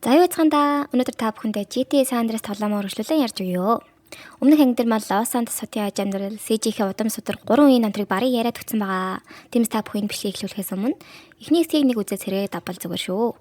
За юу яцгаанда өнөөдөр та бүхэндээ GTA San Andreas тоглоомоор өргөжлүүлэн ярьж өгье. Өмнөх ангидэр мал Лос Сантос хотын аж амьдрал, CJ-ийн удам судар 3 үеийн намтрыг барыг яриад өгсөн байгаа. Тиймээс та бүхэн бичлэгийг эхлүүлэхээс өмнө эхний хэсгийг нэг үзээд сэрээ давбал зүгээр шүү.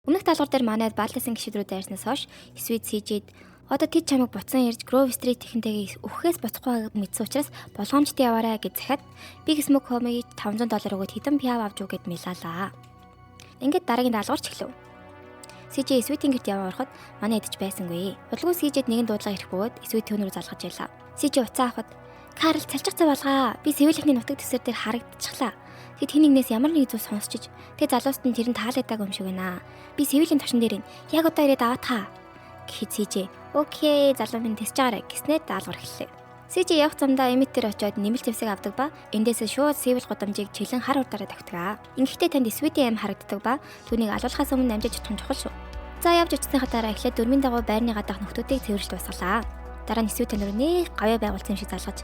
Өмнөх даалгавар дээр манайд Бааласан гişидрүүд дайрснаас хойш Sweet CJ-д одоо тэд чамайг буцан ирж Grove Street технтэйгээ өгөхөөс боцохгүй мэдсэн учраас болгоомжтой яваарай гэж захиад Big Smoke Home-ийг $500 өгөөд хитэн пиав авч үгээд мэлаалаа. Ингээд дараагийн даалгавар ч эхлэв. CJ Sweet-ийн гэрт яваа ороход манай идэж байсангүй. Удалгүй CJ-д нэгэн дуудлага ирэх бөгөөд Sweet түүнрүү залгаж ялаа. CJ уцаа авахад "Карл цалчих цав болгоо. Би Сэвэлхний нутаг төсөр дээр харагдчихлаа. Тэд хин нэгнээс ямар нэг зүйл сонсчиж тэг залууст нь тэр нь таалагдаагүй юм шиг байна. Би Сэвэлийн товшин дээр яг одоо ирээд аваатаа" гэхэд CJ "Окей, залуу минь тэсэж байгаарай" гэснээр даалгавар эхэллээ. CJ явах замдаа эмитэр очиод нэмэлт зэвсэг авдаг ба эндээсээ шууд Сэвэл гудамжийг чилэн хар урдаараа тавьдаг. Ингэхдээ танд Sweet-ийн аим харагддаг ба түүнийг алуулахаас өмнө амжиж чадах нь чухал шүү. За явж очсныхаа дараа эхлээд дөрмийн дагуу байрны гадаах нөхдүүдийг цэвэрлж дуусгалаа. Дараа нь Sweet танаар нэг гавьяа байгуулсан юм шиг залгаж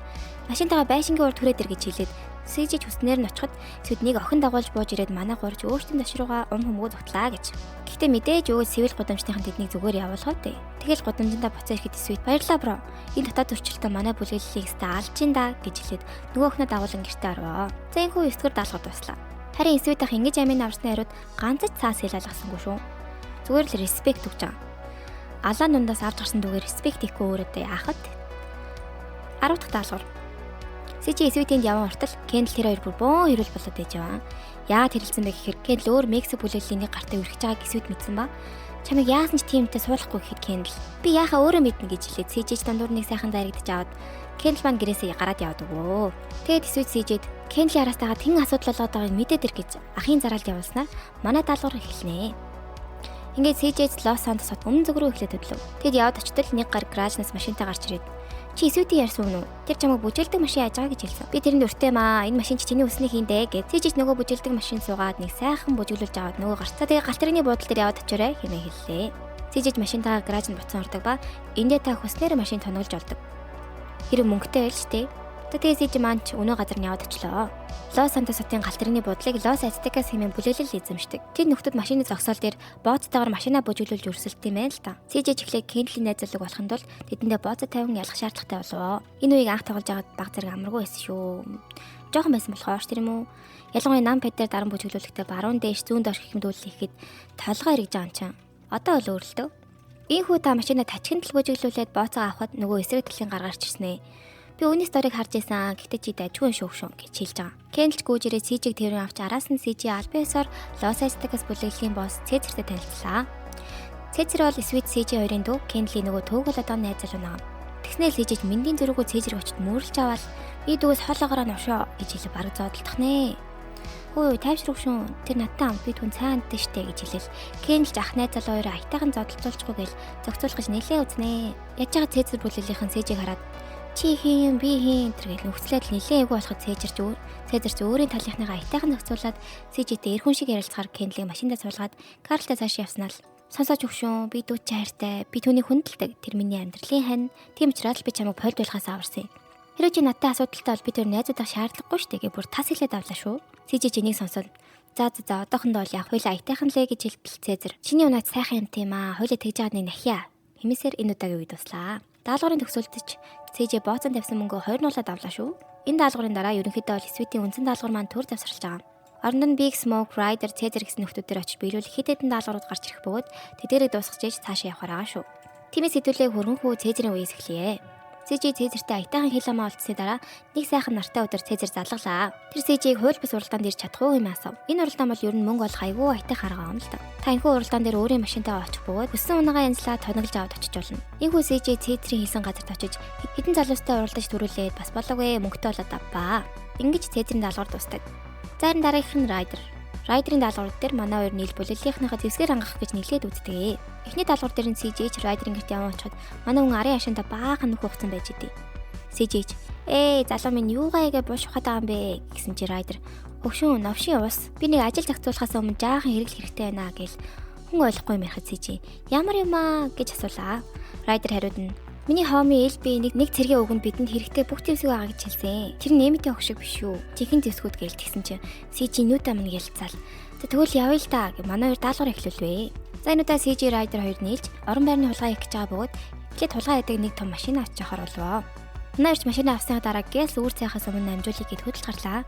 машинтайгаа байшингийн урд түрээд ир гэж хэлээд CJ хүснээр нь очиход Sweet нэг охин дагуулж бууж ирээд манай гурж өөртөө ташрууга хөмгөө зүтлаа гэж. Гэхдээ мэдээж өгөөд Сэвэл гудамжныхан тэднийг зүгээр явуулахад дээ. Тэгэл гудамжиндаа буцаа ирэхэд Sweet "Баярлалаа бро. Энэ дотоод зөрчилтөө манай бүлэглэлийг ста алж ин да" гэж хэлээд нөгөө охиноо дагуулan гэртээ орвоо. За энэ хүү 9 дугаар даалгавар дуслаа. Харин Sweet ах ингэж амийн авсны хариуд ганц ч цаас хэлэлгасангүй шүү. Зүгээр л респект өгч байгаа. Алаан дундаас авч гарсан дүүгээр респект ихгүй өөрөөдөө яахад. 10 дахь даалгавар. CJ Sweet-ийн яван ортол Kendall тэр хоёр бүр бөөн хэрүүл болоод ээж яваа. Яагаад хэрэлсэн бэ гэхээр Kendall өөр Мексик бүлэглэлийн нэг гартаа үргэж байгааг Sweet мэдсэн ба чамайг яасан ч тиймтэй суулгахгүй гэхэд Kendall "Би яахаа өөрөө мэднэ" гэж хэлээд CJ дундуур нэг сайхан дайрагдаж аваад Kendall маань гэрээсээ гараад яваад өгөө. Тэгээд Sweet CJ-д Kendall яраастайгаа тэн асуудал болоод байгааг мэдээд ир гэж ахын заралд явуулснаар манай даалгавар эхэлнэ. Ингээд CJ Лос Сантос хот өмнө зүг рүү эхлээд хөдлөв. Тэд яваад очтол нэг гар гаражнаас машинтай гарч ирээд "Чи Sweet-ийн ярьсан үнэ үү? Тэр чамайг бүжгэлдэг машин яаж байгаа" гэж хэлсэн. "Би тэрэнд өртөө маа. Энэ машин чи чиний өсний хийндэ" гэд CJ нөгөө бүжгэлдэг машин суугаад нэг сайхан бүжиглүүлж аваад нөгөө гарцаа тэгээ галтрын буудлын дээр яваад очиорой хэмээн хэллээ. CJ машинтайгаа гаражнд буцан ордог ба эндээ та хүснээр машин тоноглож олдог. Хэрэг мөнгөтэй байл ч тий. Тэгээ CJ маань ч өнөө газар нь яваад очлоо. Лос Сантос хотын галтрын буудлыг Лос Ацтекас хэмээн бүлэглэл эзэмшдэг. Тэд нөхдүүд машины зогсоол дээр бооцтойгоор машинаа бүжиглүүлж өрсөлдөв юм байна л та. CJ ч ихлэ Kendall-ийн найзлыг болохын тулд тэдэндээ бооцоо тавин ялах шаардлагатай болов. Энэ үеийг анх тоглож байгаад баг зэрэг амаргүй байсан шүү. Жохон байсан болохоор ч тэр юм уу. Ялангуяа нампад дээр даран бүжиглүүлэхдээ баруун дээш зүүн доош хэмдүүлэл хийхэд толгой эргэж байгаа юм чинь. Одоо бол өөрлөлтөө. Ийхүү та машинаа тачигт л бүжиглүүлээд бооцоо авахад нөгөө эсрэг талын гаргаарч ирснэ. Би үүний сториг харж байсан. Гэхдээ чи дайггүй шүүгшүүн гэж хэлж байгаа. Kendall гүйж ирээд CJ-г тэрэн авч араас нь CJ Alpesor Los Aztecas бүлэглэлийн босс Цэцэртэй танилцлаа. Цэцэр бол Sweet CJ хоёрын дүү, Kendall-ийн нөгөө төвгөл одоо найз залуу наа. Тэгснээр CJ мэндийн зүрхгөө Цэцэрг очиж мөрлж аваад "Би дүүс хоолоогоороо навшоо" гэж хэлээ бараг зодтолдох нэ. "Хөөе, тайвшруулшүүн. Тэр надтай ам би түн цаанд дээ штэ" гэж хэлээл Kendall ах найз залуу хоёроо аятайхан зодтолцуулчихгүй гэл зохицуулах гэж нэлээ үзнэ. Яаж байгаа Цэцэр бүлэглэлийнхэн CJ-г хараад "Чи хийн, би хийн" тэргээл нөхцлөд нэлээ эвгүй болоход Цэцэр өөрийн талынхныгаа аятайхан зохицуулаад CJ-тэй эрхэн шиг ярилцахаар Kendall-ийг машиндаа суулгаад Карлтай цааш явснаа л "Сонсож өгшүүн. Би дүүч хайртай. Би түүнийг хүндэлдэг. Тэр миний амьдралын хань. Тийм учраас би чамайг польд байлахаас аварсан. Хэрэв чи надтай асуудалтай бол би тэр найзуудах шаардлагагүй штэ" гэж бүр тас хэлээд авлаа шүү. CJ чинийг сонсоод За одоохондоо бол яг хоёлаа аятайхан лээ гэж хэлтэл Цэзэр. Чиний унаад сайхан юм тийм аа. Хоёлаа тэгж байгааг нэг нахиа. Хэмээсээр энэ удаагийн үед туслаа. Даалгаврын төгсөлдөж CJ бооцон тавьсан мөнгөө 2 нуулаад авлаа шүү. Энэ даалгаврын дараа ерөнхийдөө бол Sweet-ийн үндсэн даалгавар маань төр завсарлаж байгаа. Оронд нь Big Smoke, Ryder, Caesar гэсэн нөхдүүдээр очиж биелүүл хэд хэдэн даалгаврууд гарч ирэх бөгөөд тэдгээрийг дуусгаж ээж цаашаа явах байгаа шүү. Тиймээс хэдүүлээ хөргөнхүү Caesar-ийн үеэс эхлэе. CJ Caesar-тай аятайхан хил хамаа олдсны дараа нэг сайхан нартай өдөр Caesar залгалаа. Тэр CJ-г хууль бус уралдаанд ирж чадах уу юм асуув. Энэ уралдаан бол ер нь мөнгө олох айгүй аятайхан арга юм л да. Та энэхүү уралдаан дээр өөрийн машинтайгаа очих бөгөөд хүссэн унагаа янзлаад тоноглож аваад очиж болно. Энэхүү CJ Caesar-ийн хийсэн газарт очиж хэдэн залуустай уралдаж төрүүлээд бас болоогүй мөнгөтэй болоод авбаа. Ингэж Caesar-ийн даалгавар дуустав. Зарим дараагийнх нь Ryder. Ryder-ийн даалгавар дээр манай хоёр нийл бүлэглэлийнхнийхээ зэвсгээр хангах гэж нэглээд үздэг. Эхний даалгавар дээр нь CJ Ryder-ийн гэрт явсан очиход манай хүн арын хашаанда баахан нөх хугацсан байж идэв. CJ залуу минь юугаагээ буш ухаад байгаа юм бэ гэсэн чи Ryder "Хөвшүүн новшийн ус. Би нэг ажил зохицуулахаас өмнө жаахан хэрэглэх хэрэгтэй байна" гэл хүн ойлгохгүй юм ярихад CJ "Ямар юм аа" гэж асуулаа. Ryder хариуд нь "Миний хооми LB нэг цэргийн өгөнд бидэнд хэрэгтэй бүх зэвсэг байгаа гэж хэлсэн. Тэр нэмэтийн ох шиг биш үү? Чихэн зэвсгүүд гээл тэгсэн чинь CJ нүүт амна гэлцаал. Тэгвэл явъя л да гэ манай хоёр даалгавар эхлүүлвэ. За энэ удаа CJ Ryder хоёр нийлж орон байрны хулгай хийх гэж байгаа бөгөөд эхлээд хулгай хийдэг нэг том машин авч явахаар болов. Манай ирж машина авсны дараа гээс үүр цайхаас өмнө амжуулъя гэд хөдөлж гарлаа.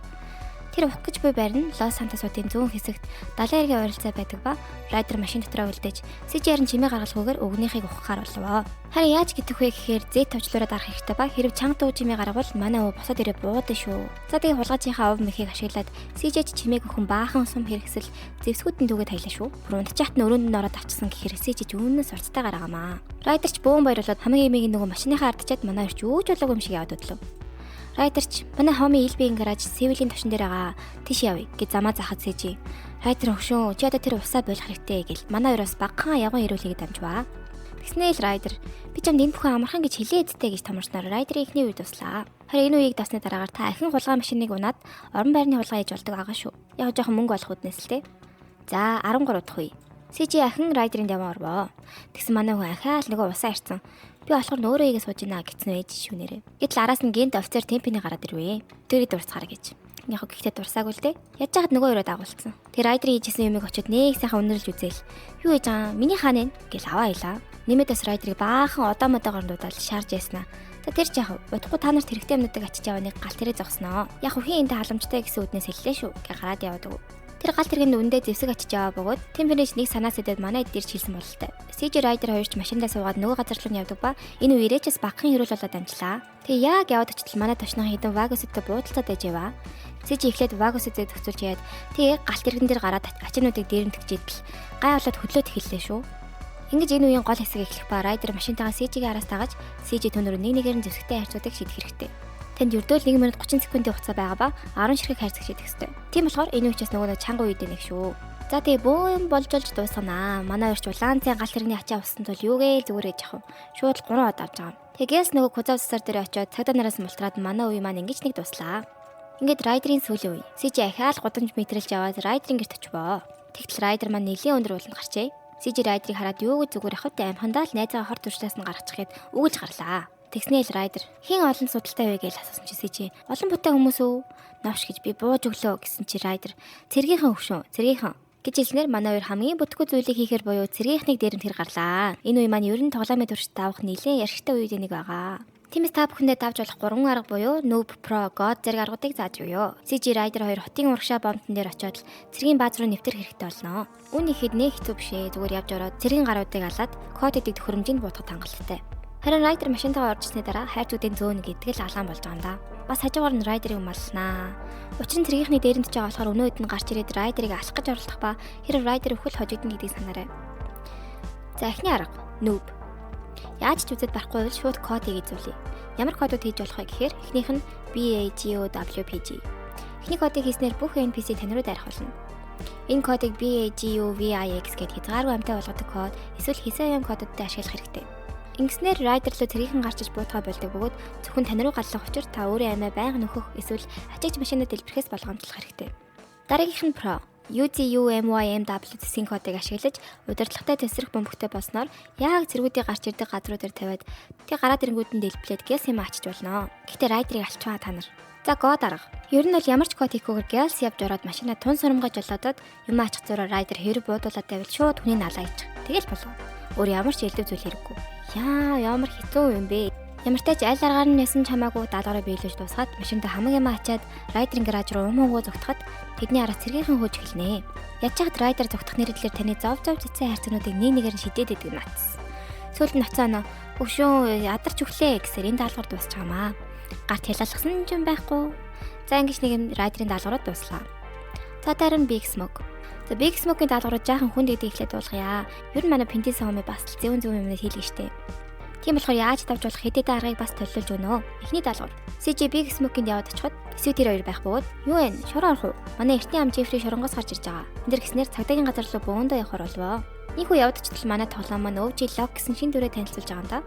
Тэр ухах гэж буй байр нь Лос Сантосуудын зүүн хэсэгт далайн эргийн ойролцоо байдаг ба Ryder машин дотроо үлдээж CJ-ийн чимээ гаргалгүйгээр өгнийхийг ухахаар болов. Харин яаж гитэх вэ гэхээр зэт товчлуураад арах хэрэгтэй ба хэрэг чанга дуу чимээ гаргавал манай өө босоод ирээ буудаг шүү. За тэгээ хулгайчийнхаа ов мэхийг ашиглаад CJ-ч чимээг өхөн баахан сум хэрэгсэл зэвсгүүдэн түгээд таялаа шүү. Бүр унтчихт нь өрөөнд нь ороод авчихсан гэхээр CJ үүнээс урцтай гараамаа. Ryder ч бөөн баярлаад хамгийн эмийг нөгөө машиныхаа ардчаад манай ирч үүж болоогүй юм шиг яваад өдлөө. Ryder ч манай хоми LB-ийн гараж Севилийн төвшин дээр байгаа. Тийш явъя гэж замаа заахад CJ Ryder хөшөө чи одоо тэр усаа болох хэрэгтэй гэл манай хоёроос багахан явган ирүүлэхэд дамжваа. Тэгснээл Ryder би чамд энэ бүхэн амархан гэж хэлээдтэй гэж томорсноор Ryder-ийн эхний үед туслаа. Харин энэ үеийг давсны дараагаар та ахин хулгай машиныг унаад орон байрны хулгай хийж болдог байгаа шүү. Яг жоохон мөнгө олох үднэс л те. За 13 дахь үе. CJ ахин Ryder-ийн яван орвоо. Тэгсэн манай хүн ахаал нөгөө усаа ирсэн. Би болохоор нөөрөө игээ сууж ийна гэсэн ээж шүүнээрээ. Гэтэл араас нь гинт офицер темпиний гараад ирвэ. Тэрийг дурсахаар гэж. Яг гэхдээ дурсаагүй л дээ. Яаж яагаад нөгөө өрөө дагуулсан. Тэр Ryder хийжсэн юмыг очиод нэг сайхан үнэрлж үзээл. Юу хийж байгаа миний хаана нэ гэл аваа илаа. Нэмээдээс Ryder-ыг баахан удаамаагаар дуудаад шаарж яснаа. За тэр ч яг удахгүй та нарт хэрэгтэй юмнуудыг ачиж яваа нэг гал тэрэг зогсноо. Яг хин энтэй халамжтай гэсэн үднээс хэллээ шүү. Гэ гараад яваад өг. Тэр гал тэргийн үндэ зэвсэг ачиж яваа бөгөөд темперэж нэг санаас идэд манай эдэрч хэлсэн бололтой. CJ Ryder хоёрч машиндаа суугаад нөгөө газар руу явдаг ба энэ үеэрээс багхан хэрүүл болоод амжлаа. Тэгээ яг яваад очтол манай төвшнөө хідэн вагостой буудалцаад байж яваа. CJ эхлээд вагостой төгсүүлж яад тэгээ галт тэргэн дээр гараад ачаануудыг дээрэмтгэж идэл гай болоод хөдлөөд эхэллээ шүү. Ингэж энэ үеийн гол хэсэг эхлэх ба Ryder машинтайгаа CJ-гийн араас тагааж CJ түүнөр нэг нэгээр нь зэвсэгтэй харьцуудыг шийдэх хэрэгтэй. Танд ердөөл 1 минут 30 секундын хугацаа байгаа ба 10 ширхэг хайрцаг шийдэх ёстой. Тийм болохоор энэ үечас нөгөө чанга үед нэг шүү. За тэгээ бөөм болжолж дуусганаа. Манай өрч улаанцын гал тэрэгний ачаа усан тул юугээ зүгээрэж явах. Шууд 3 удаа авч байгаа. Тэгээс нөгөө кузав цасар дээр очиод цагдаа нараас мултраад манай үе маань ингэж нэг дуслаа. Ингээд Ryder-ийн сүүлийн үе. CJ ахаал гудамж мэтрэлж яваад Ryder-ийн гэрт очивоо. Тэгтэл Ryder маань нэлийн өндөр ууланд гарчээ. CJ Ryder-ыг хараад юу гэж зүгээр ахвт амхандаа л найзгаа хор туршлаас нь гаргачихгээд үгэлж гарлаа. Тэгснээл Ryder хин олон судалтай вэ гэж асуусан чи CJ олон бүтэй хүмүүс үү? Навш гэж би бууж өглөө гэсэн чи Ryder цэргийнхэн хөвшөө цэргийнхэн гэж хэлснээр манай хоёр хамгийн бүтггүй зүйлийг хийхээр буюу цэргийнхнийг дээрэмт хэр гарлаа. Энэ үе маань ер нь тоглоомын туршид давах нэлээд яршигтай үед нэг байгаа. Тиймээс та бүхэндээ давж болох 3 арга буюу Noob, Pro, God зэрэг аргуудыг зааж өгье. CJ Ryder хоёр хотын урагшаа бомтон дээр очиод цэргийн бааз руу нэвтэр хэрэгтэй болно. Үүний хэд нэг хэцүү биш ээ. Зүгээр явж ороод цэргийн гаруудыг алаад кодыг төхөөрөмжинд буутгах хангалттай. Харин Ryder машинтайгаа оржсны дараа хайрцуудын зөөн гэдэг л алаан болж байгаа юм да. Бас хажуугаар нь Ryder-ыг маллнаа. Учир нь цэргийнхний дээрэмдж байгаа болохоор өнөө хэд нь гарч ирээд Ryder-ыг алах гэж оролдох ба хэрэг Ryder өхөл хожигдно гэдгийг санаарай. За эхний арга Noob. Яаж ч үзэд барахгүй бол шууд кодыг эзүүлье. Ямар кодууд хийж болох вэ гэхээр эхнийх нь BAGOWPG. Эхний кодыг хийснээр бүх NPC тань руу дайрах болно. Энэ кодыг BAGOVIX гэдгээр хязгааргүй амтай болгодог код эсвэл хэсэг ам кодуудтай ашиглах хэрэгтэй. Ингэснээр Ryder руу цэргийнхэн гарчиж буутгаа болдог бөгөөд зөвхөн тань руу галлах учир та өөрийн амиа байнга нөхөх эсвэл ачаач машинаа дэлбэрэхээс болгоомжлох хэрэгтэй. Дараагийнх нь Pro. UZUMYMW засгийн кодыг ашиглаж удирдлагатай тесрэх бөмбөгтэй болсноор яг цэргүүдийн гарч ирдэг газруудаар тавиад тэг гараад ирэнгүүдэнд дэлбэлээд гялс юм ачиж болно. Гэхдээ Ryder-ыг алчваа та нар. За го дарга. Ер нь бол ямар ч код хийхгүйгээр гялс явж ороод машинаа тун сурамгаж болоодод юм ачих зураа Ryder хэрэг буудуулаад тавил шууд хүний налаа ич. Тэгэл болов. Өөр ямар ч элдв зүйл хэрэггүй. Ямар хэцүү юм бэ? Ямар ч тач аль аргаар нь ясан чамаагүй даалгавраа биелүүлж дуусгаад машиндаа хамаг юм ачаад райдерын гараж руу уумуугаа зүгтахад тэдний араас цэргийнхэн хөөж эхэлнэ. Яаж чад райдер зүгтах нэрэдлэр таны зов цэцэн хайрцагнуудыг нэг нэгээр нь шидээд идэг натс. Сүүлд нь оцооно өшөө ядарч өглөө гэсээр энэ даалгавар дуусчаамаа. Гарт хялалгсан юм байхгүй. За ингэж нэг юм райдерын даалгавраа дуслаа. За дараа нь Big Smoke. За Big Smoke-ийн даалгавраа жаахан хүнд гэдэг ихлээр дуулгая. Ер нь манай Пентис хомын бас зүүн юмнууд хийлгэж штэ. Тийм болохоор яаж давж болох хэдийдээ аргыг бас төлөвлөж өгнө. Эхний даалгавар. CJ Big Smoke-нд яваад очиход эсвэл тэр хоёр байх бөгөөд юу вэ? Шороо орох уу? Манай эртний ам Jeffrey шоронгоос гарч ирж байгаа. Энд дэр гиснээр цагдаагийн газар руу бөөндөө явахаар болвоо. Ийхүү явдагчдал манай тоглоом маань OG Lock гэсэн шин дүрээ танилцуулж байгаа юм да.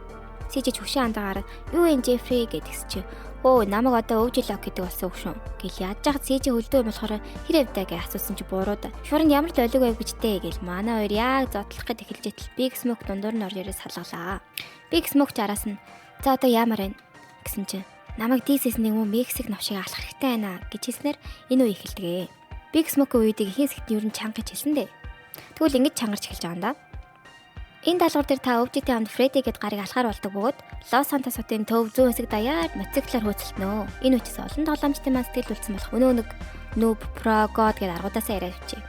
CJ хүшин андагаар юу вэ Jeffrey гэдгс чи. Өө намайг одоо OG Lock гэдэг болсон хөшөө. Гэл яаж яхад CJ хөлдөө юм болохоор хэр явдаа гэж асуусан чи буурууд. Шуурнд ямар ч олиг байв гэжтэй гэл манай хоёр яг зодлох гэж эхэлж итэл Big Smoke дундуур нь орж ирээ салгалаа. Big Smoke араас нь за одоо яамаар вэ гэсэн чи намайг DCS нэг юм Мексик навшиг алах хэрэгтэй байна гэж хэлснээр энэ үе эхэлдэг. Big Smoke үеийг ихэн сэгтэн ер нь чанга гэж хэлсэн дээ. Тэгвэл ингэж чангарч эхэлж байгаа юм да. Энэ даалгавар дээр та өвчтэй хамт Freddy гэд гарыг алхаар болдог бөгөөд Los Santos хотын төв зүүн хэсэг даяар мотоциклаар хөөцөлтнө. Энэ үчис олон тоглоомчдын маань сэтгэл үлдсэн болох өнөө нэг Noob Pro God гэд аргуудаасаа яриад өчье.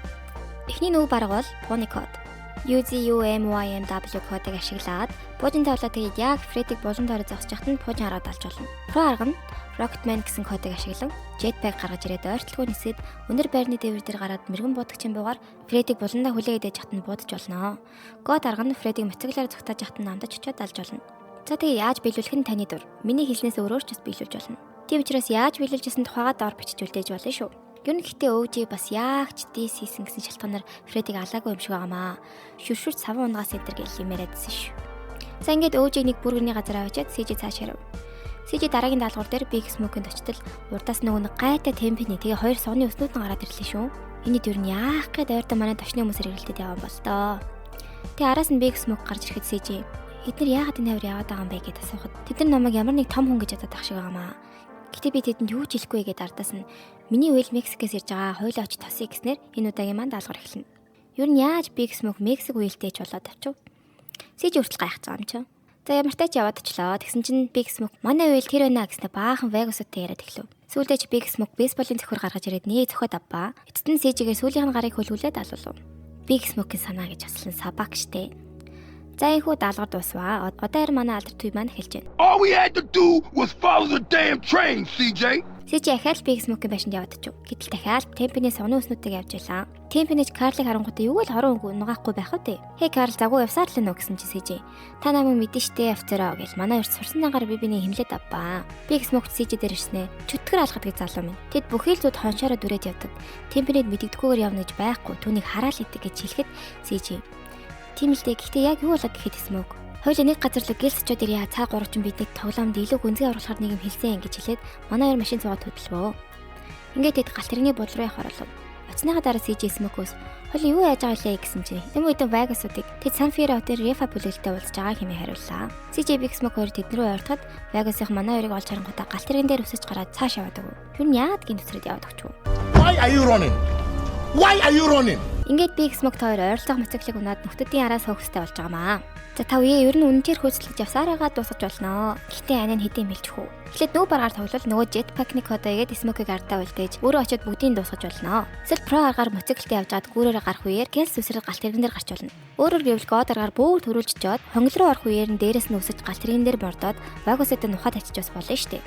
Эхний нүүб арга бол Pony Code. UZUMYMW кодыг ашиглаад буужинтай болоод тэгээд яг Freddy-г булан дээрээ зогсож яхад нь буужин хараад алж болно. Pro арга нь Rocketman гэсэн кодыг ашиглан Jetpack гаргаж ирээд ойртолгүй нисээд өндөр байрны дээвэр дээр гараад мэрэгэн буудагчийн буугаар Freddy-г буландаа хүлээгээд яж хат нь буудаж болно. God арга нь Freddy-г мотоциклаар зүгтааж яхад нь намдаж очиод алж болно. За тэгээд яаж биелүүлэх нь таны дур. Миний хэлснээс өөрөөр ч бас биелүүлж болно. Тийм учраас яаж биелүүлж гэсэн тухайгаа доор бичиж үлдээж болно шүү. Гүн гэхдээ OG бас яг ч дис хийсэн гэсэн шалтгаанаар Freddy-г алаагүй юм шиг байгаамаа. Шүршүрт саван унгаас эдэр гэл юмэрэдсэн шүү. За ингээд OG нэг бүргэний газар авчиад CJ цаашаа. CJ дараагийн даалгавар дээр Big Smoke-нд очтол урдаас нөгөө нэг гайтай темпний тэгээ хоёр согны өснүүд нь гараад ирлээ шүү. Эний дүр нь яах гээд ойртоо манай төвчний хүмүүсээр ирэлтэд явсан бол тоо. Тэгээ араас нь Big Smoke гарч ирэхэд CJ эдгээр яагаад энэ хавар яваад байгаа юм бэ гэд асуухад тэд нар намайг ямар нэг том хүн гэж ядаад ах шиг байгаамаа. Гэтэ би тэдэнд юу ч хэлэхгүй гэд ардаас нь миний үйл Мексикээс ирж байгаа хойлоо оч тосъё гэснээр энэ удаагийн маань даалгавар эхэлнэ. Юу нь яаж Big Smoke Мексик үйлтэйч болоод авчив. CJ хүртэл гайхаж байгаа юм чи. За ямар ч тач яваад очлоо. Тэгсэн чинь Big Smoke манай үйл тэр байна гэснээр баахан Vegas-тэй яриад эхлэв. Сүүлдээ ч Big Smoke бейсболын цохор гаргаж ирээд нээ цохоод авбаа. Эцэст нь CJ-гээр сүүлийнх нь гарыг хөлгүүлээд алуулв. Big Smoke-ийн санаа гэж аслан сабак штэ. За ихүү даалгавар дуусваа. Одоо харин манай алдар туй маань эхэлж байна. All we had to do was follow the damn train, CJ. CJ ахаал Big Smoke-ийн байшинд яваад очив. Гэтэл дахиад Темпиний согны өснүүдийг явж байлаа. Темпиний Карлыг харангуйтай юу л хорон нугаахгүй байх үү? Хей Карл загуу явсаар л нөө гэсэн чи CJ. Та намайг мэдэн штэ офицероо гэж манай урд сурсан дангаар биний химлээд авбаа. Big Smoke CJ дээр ирснэ. Чөтгөр алгадаг залуу минь. Тэд бүхий л зүд хоншоороо дүрээд явдаг. Темпинид мэддэггүйгээр явна гэж байхгүй. Түүнийг хараал идэг гэж хэлэхэд CJ. Тийм л дээ. Гэхдээ яг юу болоод гэхэд Smoke хоёул нэг газар л гэлсчүүд ирээ цаа гурвчин биднийг тоглоомд илүү гүнзгий оруулахар нэг юм хэлсэн гэж хэлээд манай хоёр машин цугаад хөдөлвөө. Ингээд тэд галт тэрэгний бул руу явахаар болов. Оцныхаа дараа CJ Smoke-өөс хоёул юу яаж байгаа лээ гэсэн чинь юм үйдэн Vegas-уудыг тэд San Fierro хотын Refa бүлэглэлтэй уулзж байгаа хэмээн хариуллаа. CJ Big Smoke хоёр тэд рүү ойртоход Vegas-ийн манай хоёрыг олж харангуйта галт тэрэгэн дээр өсөж гараад цааш яваад өгөв. Юу нь яад гин төсрөөд яваад өгч үү? Why are you running? Why are you running? Ингээд Big Smoke хоёр ойролцоох мотоциклыг унаад нөхдүүдийн араас хөвгстэй болж байгаамаа. За та үе ер нь үнэнчээр хөөцөлж явсараагаа дуусгаж болно. Гэхдээ анаа нь хэдийн мэлчих үү. Эхлээд нөө баргаар тоглол нөгөө Jetpack-ны кодогээд Smoke-ыг ардаа үлдээж өөрөө очиод бүгдийг дуусгаж болно. Эсвэл Pro аргаар мотоциклтэй явж гад гүүрээрээ гарах үеэр Gels үсрэл галт тэрэгэн дээр гарч болно. Өөрөөр гэвэл God аргаар бөөр төрүүлж чод хонгил руу орох үеэр нь дээрээс нь үсэж галт тэрэгэн дээр мордоод Vegas-д нухад ачиж бас болно штэ.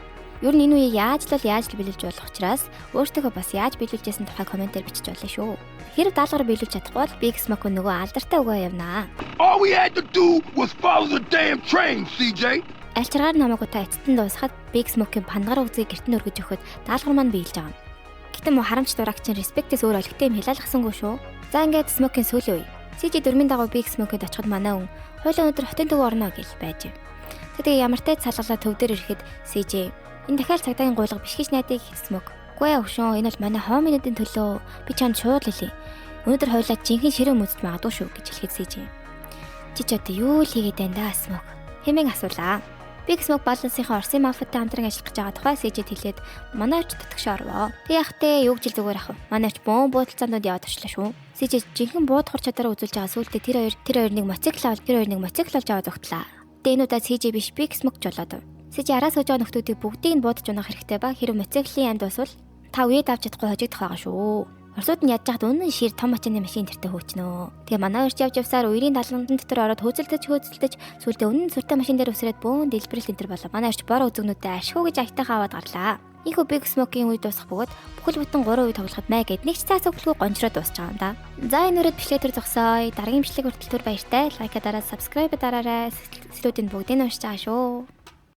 Ер нь энэ үеийг яаж л биелүүлж болох учраас өөртөөхөө бас яаж биелүүлжсэн тухай комментээр бичиж байлаа шүү. Хэрэг даалгавар биелүүлж чадахгүй бол Big Smoke нөгөө алдартай үгээ явнаа. All we had to do was follow the damn train, CJ. Альчиргаар намайг та эцэстэн дуусахад Big Smoke-ийн пандгар үзгийг гэртэн өргөж өгөхөд даалгавар маань биелж байгаа. Гэтэ мөн харамч дурагчин респектээс өөр олигтой юм хилаалгасангүй шүү. За ингээд Smoke-ийн сүүлийн үе. CJ дөрмийн дагуу Big Smoke-д очиход манай хүн хойлоо өнөдөр хотын төв орно гэж байж. Тэгээ ямар ч цалгалаа төв дээр ирэхэд CJ энэ дахиад цагдаагийн гуйлга биш гэж найдыг Smoke. Гүй өвшөө энэ бол манай хооминуудын төлөө би чамд шууд хэлье. Өнөөдөр хойлоо жинхэнэ ширээ мөдөж магадгүй шүү гэж хэлэхэд CJ. Чи ч одоо юу л хийгээд байна да Smoke? Хэмээн асуулаа. Big Smoke балансынхаа Орсын мафиатай хамтран ажиллах гэж байгаа тухай CJ хэлээд манай ч татгш орвоо. Тэг яах те юу гэж зүгээр ах. Манай ч бөөн буудалцаанд яваад очлаа шүү. CJ жинхэнэ буудахар чадвараа үзүүлж байгаа сүултээ тэр хоёр нэг мотоцикл аваад аваад огтлаа. Тэ энэ удаа CJ биш Big Smoke ч болоод. Сэжи араа сууж байгаа нөхдүүдийг бүгдийг нь буудаж унах хэрэгтэй ба хэрэв мотоциклийн амьд босвол та үеэд авч чадахгүй хожигдох байгаа шүү. Оросууд нь ядж хахад үнэн шир том ачааны машин тэртээ хөөчнөө. Тэгээ манай өрч явж явсаар үерийн далган дотор ороод хөөцөлдөж сүүлдээ үнэн сүртэй машин дээр өсрээд бөөн дэлбэрэл энэ төр болоо. Манай өрч бор үзэгнүүдэд ашхуу гэж айтайхаа аваад гарлаа. Ийхүү Big Smoke-ийн үе дуусах бөгөөд бүхэл бүтэн 3 үе тоглоход мэй гэд нэг ч цаас өглөө гончроо дуусч байгаа юм да. За энэ үрээд бичлэг төр зогсоё. Дараагийн бичлэг хүртэл түр баяртай. Лайка дараа, subscribe дараарай. Сэтлүүдийн бүгдийг нь уншиж байгаа шүү.